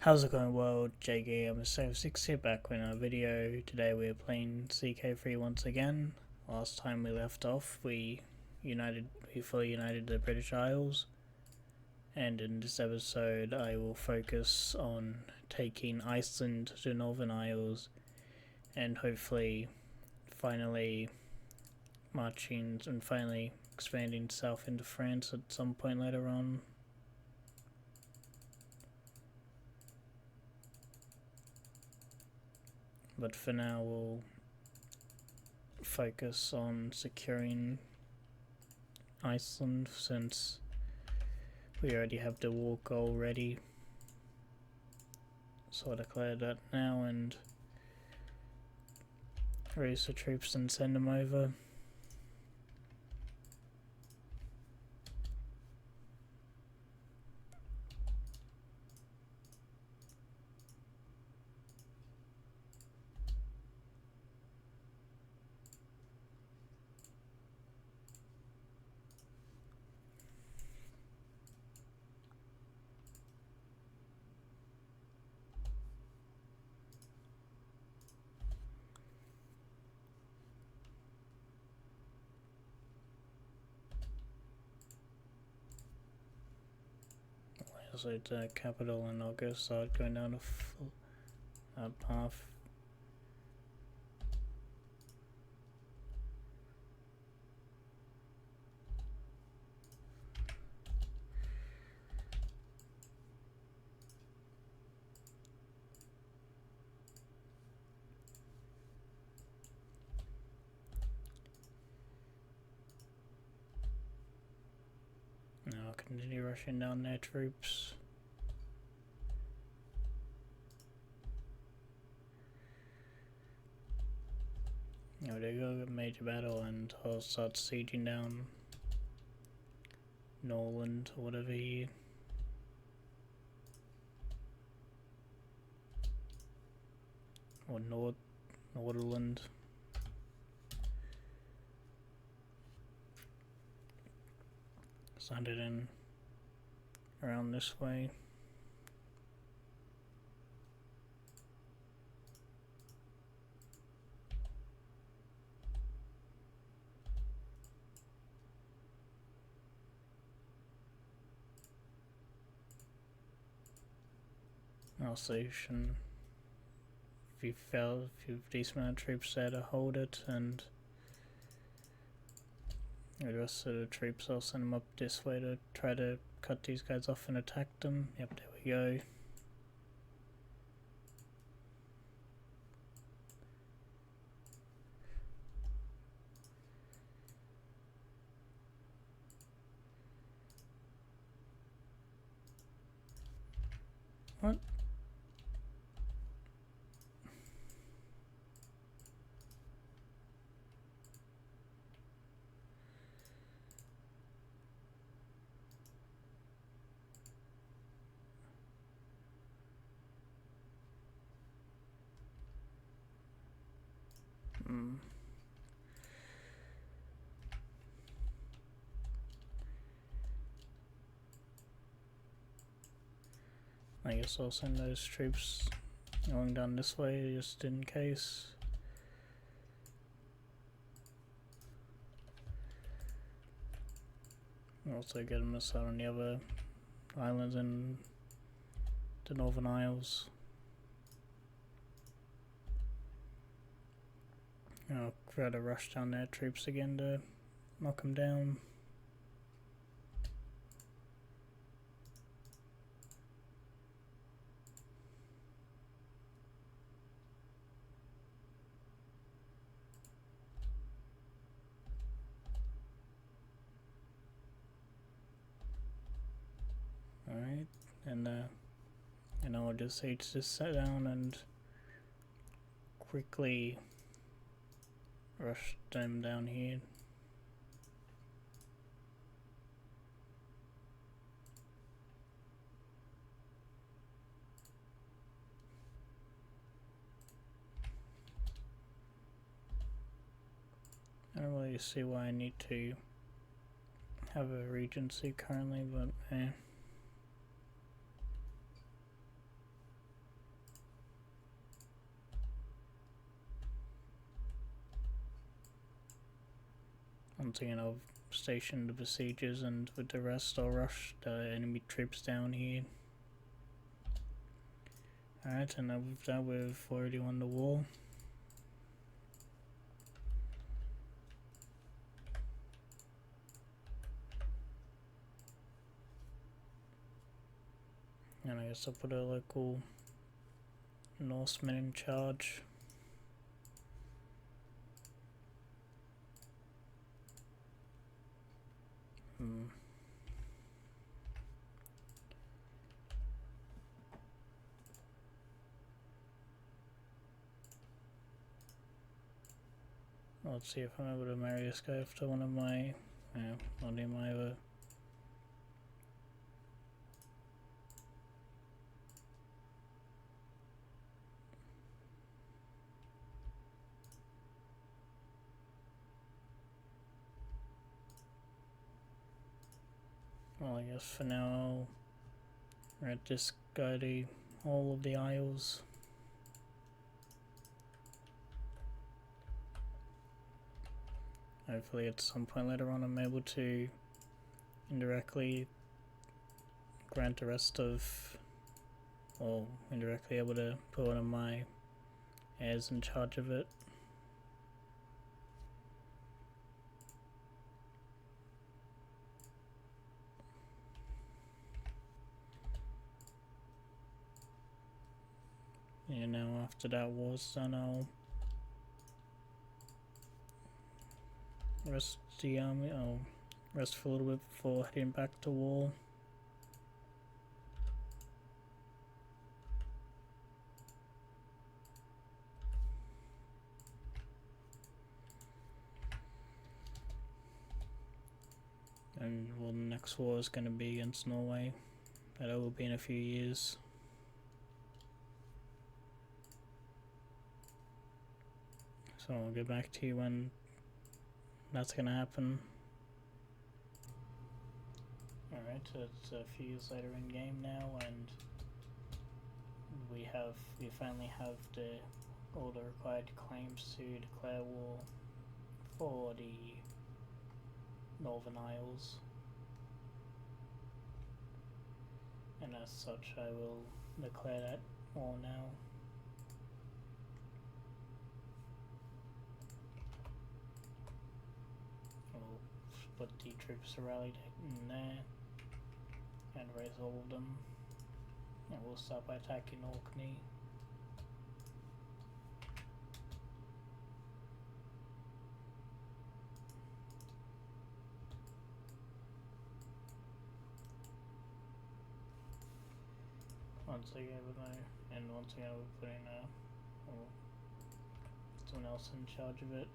How's it going, world? JG, I'm a 6 here, back with another video. Today we're playing CK3 once again. Last time we left off, we fully united the British Isles. And in this episode, I will focus on taking Iceland to the Northern Isles and hopefully finally marching and finally expanding south into France at some point later on. But for now, we'll focus on securing Iceland since we already have the war goal ready. So I'll declare that now and raise the troops and send them over. So the capital, and I'll go start going down a path. Now I'll continue rushing down their troops. Now they go a major battle and I'll start sieging down Norland or whatever here. Or Norderland. Send it in around this way. Alsatian. If you've decent amount of troops there to hold it, and the rest of the troops, I'll send them up this way to try to cut these guys off and attack them. Yep, there we go. What? I guess I'll send those troops going down this way just in case. Also get them to start on the other islands in the Northern Isles. I'll try to rush down their troops again to knock them down. Alright, and I'll just sit down and quickly rush them down here. I don't really see why I need to have a regency currently, but eh. once again I'll station the besiegers, and with the rest I'll rush the enemy troops down here. Alright, and now with that we've already won the war. And I guess I'll put a local Norseman in charge. Let's see if I'm able to marry this guy after one of my, not him either. Well, I guess for now I'll let this guy do all of the isles. Hopefully at some point later on I'm able to indirectly grant the rest of, or indirectly able to put one of my heirs in charge of it. Yeah, now after that war's done, I'll rest the army. I'll rest for a little bit before heading back to war. And well, the next war is going to be against Norway. That will be in a few years. So I'll get back to you when that's gonna happen. Alright, so it's a few years later in game now, and we finally have all the required claims to declare war for the Northern Isles. And as such I will declare that war now. Put the troops rallied in there and raise all of them, and we'll start by attacking Orkney. Once again we're putting someone else in charge of it.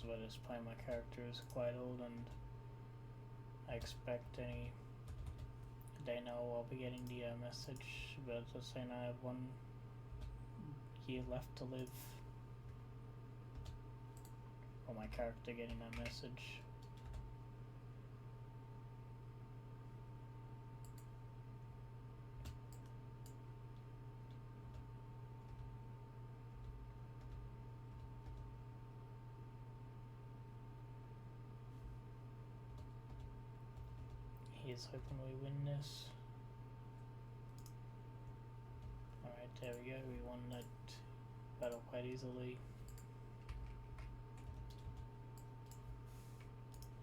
By this point my character is quite old, and I expect any day now I'll be getting the message, but just saying I have 1 year left to live for my character getting that message. He's hoping we win this. Alright, there we go, we won that battle quite easily.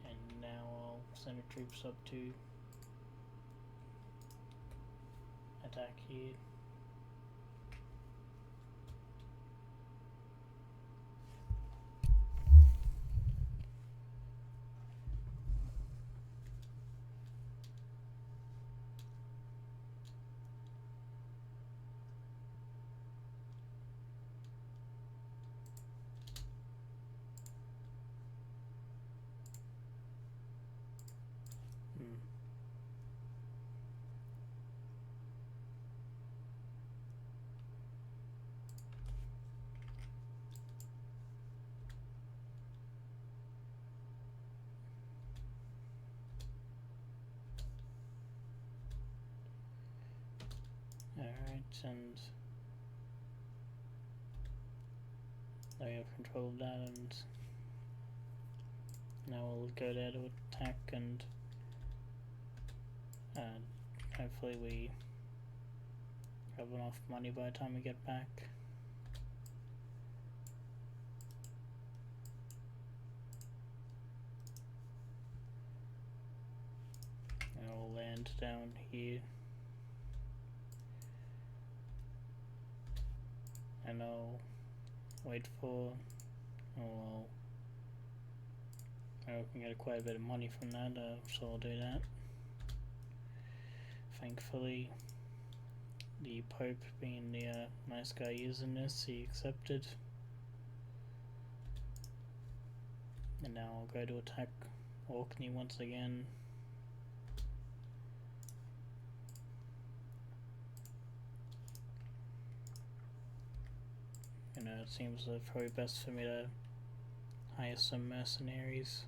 And now I'll send the troops up to attack here. Alright, and now we have control of that, and Now we'll go there to attack and hopefully we have enough money by the time we get back. And we'll land down here. And I'll wait for, oh, I can get quite a bit of money from that, so I'll do that. Thankfully, the Pope, being the nice guy using this, he accepted. And now I'll go to attack Orkney once again. You know, it seems probably best for me to hire some mercenaries.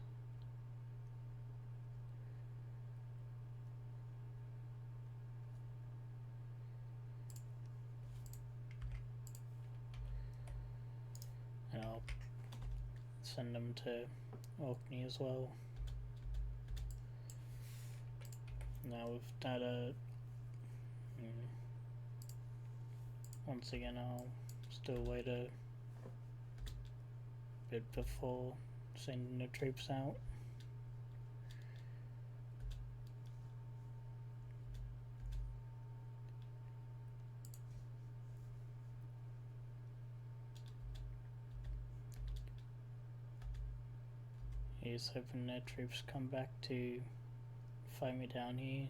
And I'll send them to Orkney as well. Now with that, once again I'll still wait a bit before sending the troops out. He's hoping their troops come back to fight me down here.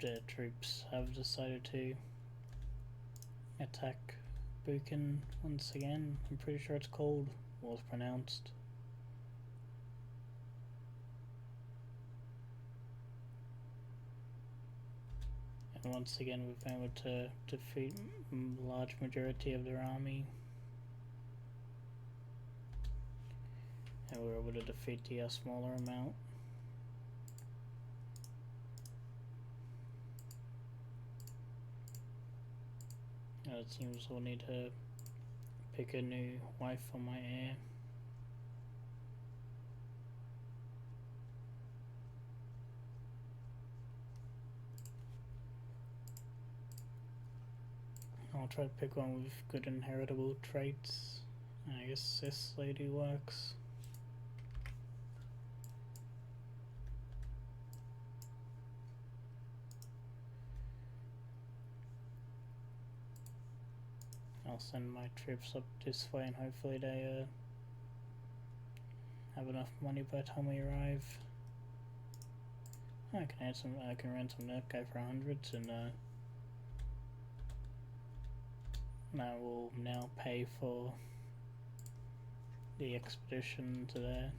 The troops have decided to attack Buchan once again. I'm pretty sure it's called, was pronounced. And once again we've been able to defeat a large majority of their army. And we were able to defeat the smaller amount. It seems we'll need to pick a new wife for my heir. I'll try to pick one with good inheritable traits. I guess this lady works. I'll send my troops up this way and hopefully they have enough money by the time we arrive. I can ransom that guy for hundreds, and I will now pay for the expedition to there.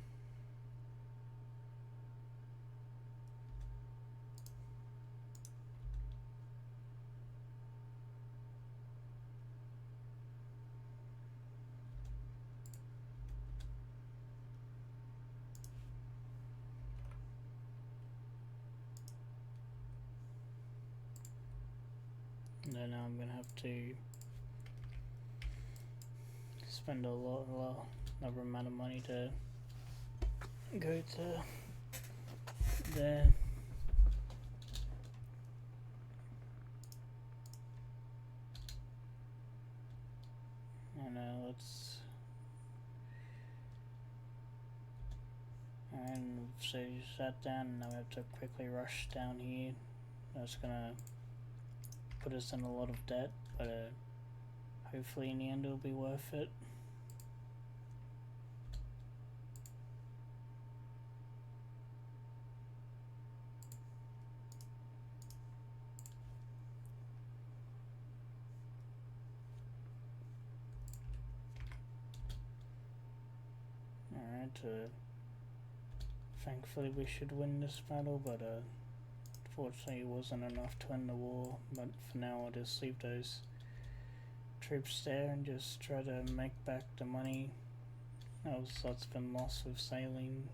And then I'm gonna have to spend another amount of money to go to there. And let's. And so you sat down, and now we have to quickly rush down here. That's gonna put us in a lot of debt, but hopefully in the end it'll be worth it. Alright, thankfully we should win this battle, but unfortunately it wasn't enough to end the war, but for now I'll just leave those troops there and just try to make back the money that's been lost with sailing.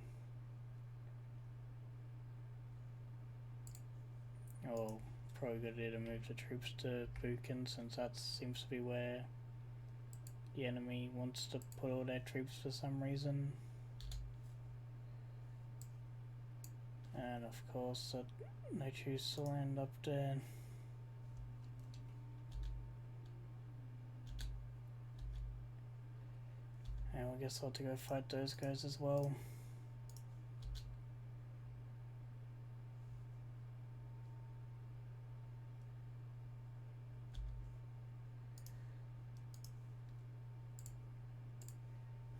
Oh, probably good idea to move the troops to Buchan, since that seems to be where the enemy wants to put all their troops for some reason. And of course they choose to land up there. And I guess I'll have to go fight those guys as well.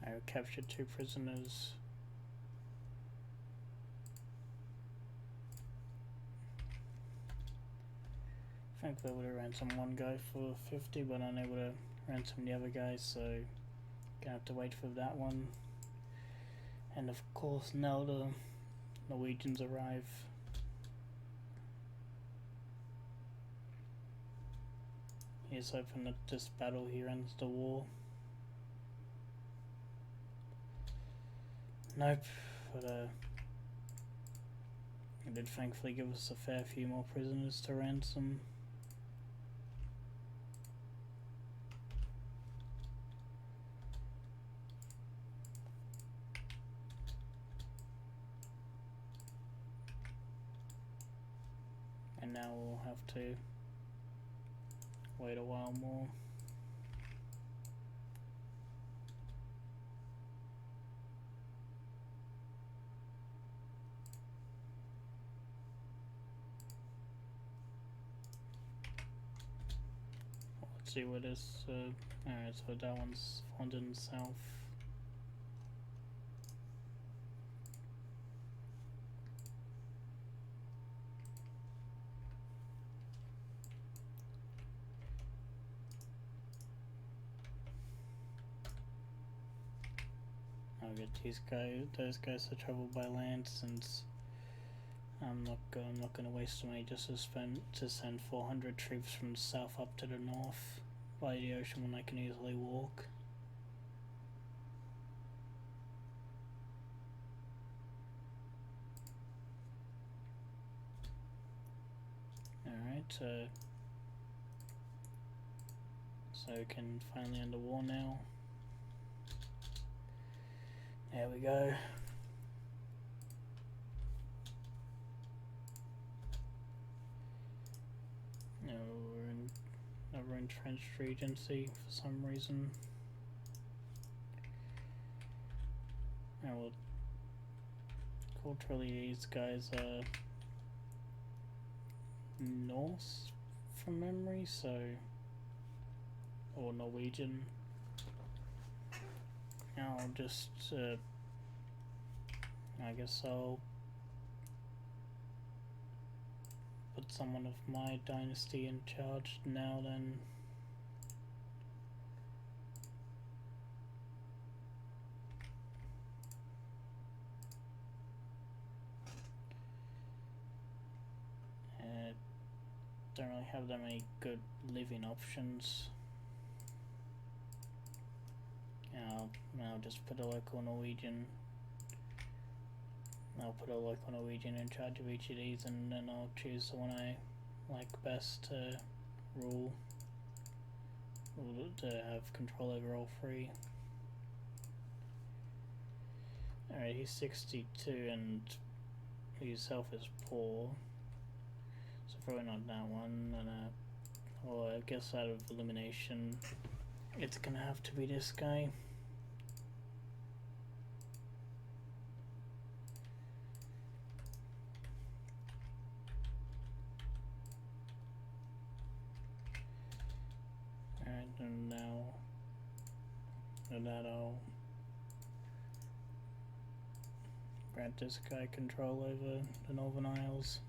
I captured 2 prisoners. Thankfully I would have ransomed one guy for 50, but unable to ransom the other guy, so gonna have to wait for that one. And of course now the Norwegians arrive. Here's hoping that this battle here ends the war. Nope, but it did thankfully give us a fair few more prisoners to ransom. And now we'll have to wait a while more. Let's see what this, alright, so that one's London South. I'll get those guys to travel by land, since I'm not gonna waste money just to send 400 troops from the south up to the north by the ocean when I can easily walk. Alright, so we can finally end the war now. There we go. No, we're in another entrenched regency for some reason. Oh, well, culturally these guys are Norse from memory, so, or Norwegian. I'll just, I guess I'll put someone of my dynasty in charge now then. Don't really have that many good living options. I'll just put a local Norwegian. I'll put a local Norwegian in charge of each of these, and then I'll choose the one I like best to rule, to have control over all 3. Alright, he's 62 and his health is poor, so probably not that one. And well, I guess out of elimination, it's gonna have to be this guy. Alright, and now that I'll grant this guy control over the Northern Isles.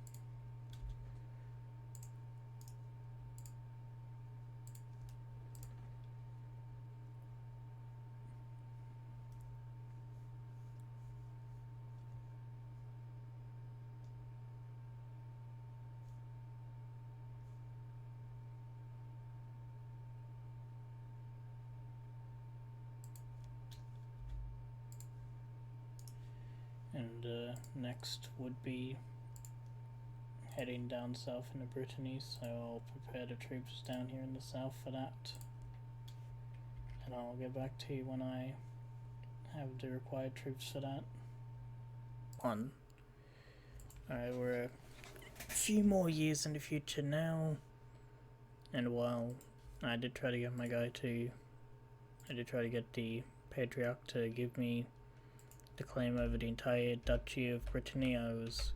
And next would be heading down south into Brittany, so I'll prepare the troops down here in the south for that. And I'll get back to you when I have the required troops for that. Alright, we're a few more years in the future now, and while I did try to get the Patriarch to give me the claim over the entire Duchy of Brittany, I was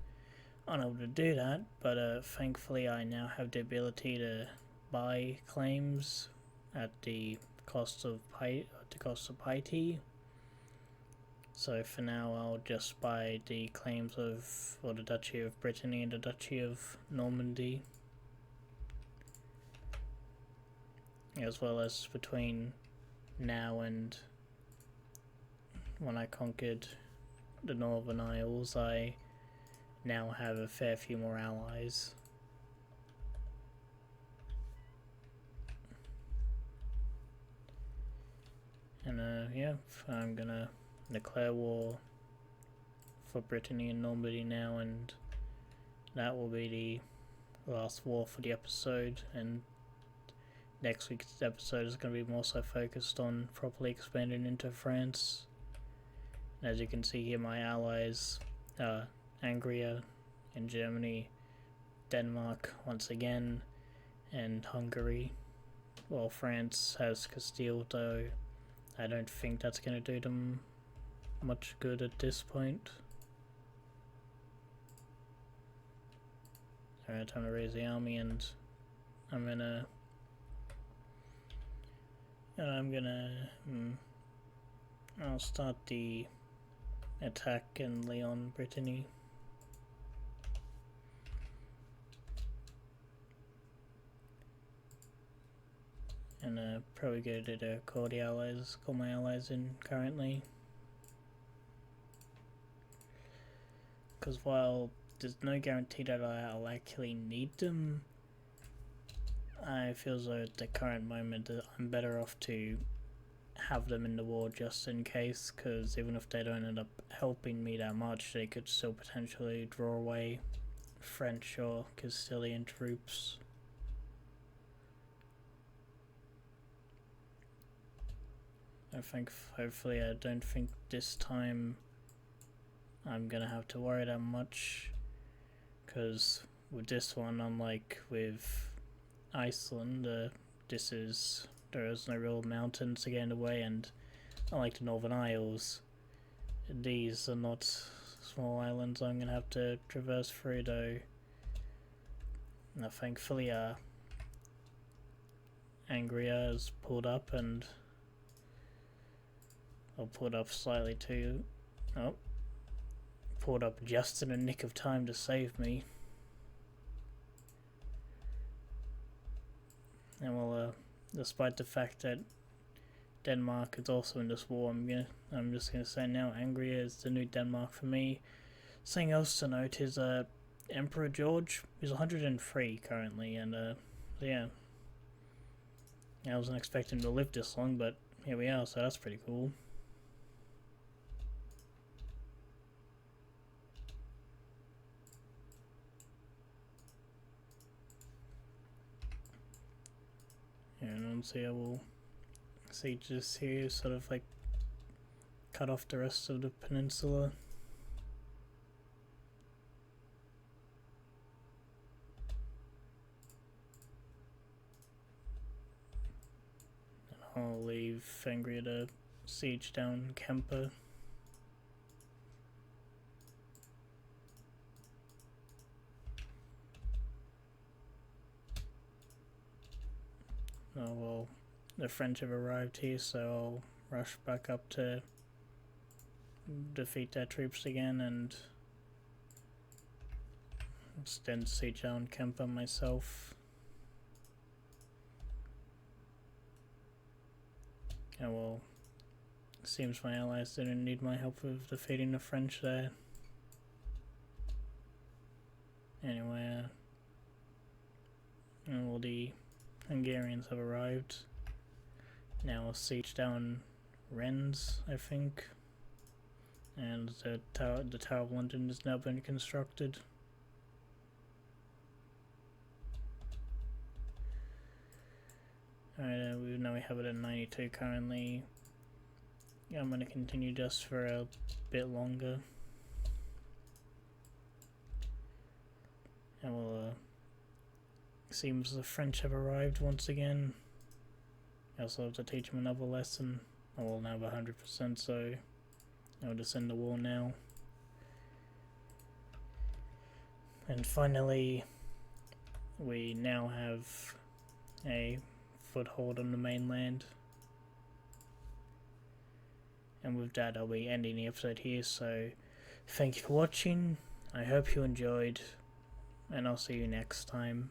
unable to do that, but thankfully I now have the ability to buy claims at the cost of piety. So for now I'll just buy the claims of the Duchy of Brittany and the Duchy of Normandy, as well as between now and when I conquered the Northern Isles, I now have a fair few more allies. And yeah, I'm gonna declare war for Brittany and Normandy now, and that will be the last war for the episode, and next week's episode is going to be more so focused on properly expanding into France. And as you can see here, my allies are Angria in Germany, Denmark once again, and Hungary. Well, France has Castile, though I don't think that's going to do them much good at this point. Alright, time to raise the army, and I'll start the attack in Lyon, Brittany. And probably go to call my allies in currently. Because while there's no guarantee that I'll actually need them, I feel as though at the current moment that I'm better off to have them in the war just in case, because even if they don't end up helping me that much, they could still potentially draw away French or Castilian troops. Hopefully I don't think this time I'm gonna have to worry that much, because with this one, unlike with Iceland, there is no real mountains to get in the way, and unlike the Northern Isles, these are not small islands I'm gonna have to traverse through, though. Now thankfully Angria has pulled up, and I'll pull up slightly too. Oh, pulled up just in the nick of time to save me. And well, despite the fact that Denmark is also in this war, I'm just gonna say now Angria is the new Denmark for me. Something else to note is Emperor George is 103 currently, and yeah, I wasn't expecting him to live this long, but here we are, so that's pretty cool. And honestly, I will siege this here, sort of like cut off the rest of the peninsula. And I'll leave Angria to siege down Kemper. Oh well, the French have arrived here, so I'll rush back up to defeat their troops again and extend siege down Kemper myself. Oh well, it seems my allies didn't need my help with defeating the French there. Anyway, all the Hungarians have arrived. Now we'll siege down Rennes, I think. and the Tower of London has now been constructed. Alright, we have it at 92 currently. Yeah, I'm going to continue just for a bit longer. And we'll, seems the French have arrived once again. I also have to teach them another lesson. I will now have 100%, so I'll just end the war now. And finally, we now have a foothold on the mainland. And with that, I'll be ending the episode here, so thank you for watching. I hope you enjoyed, and I'll see you next time.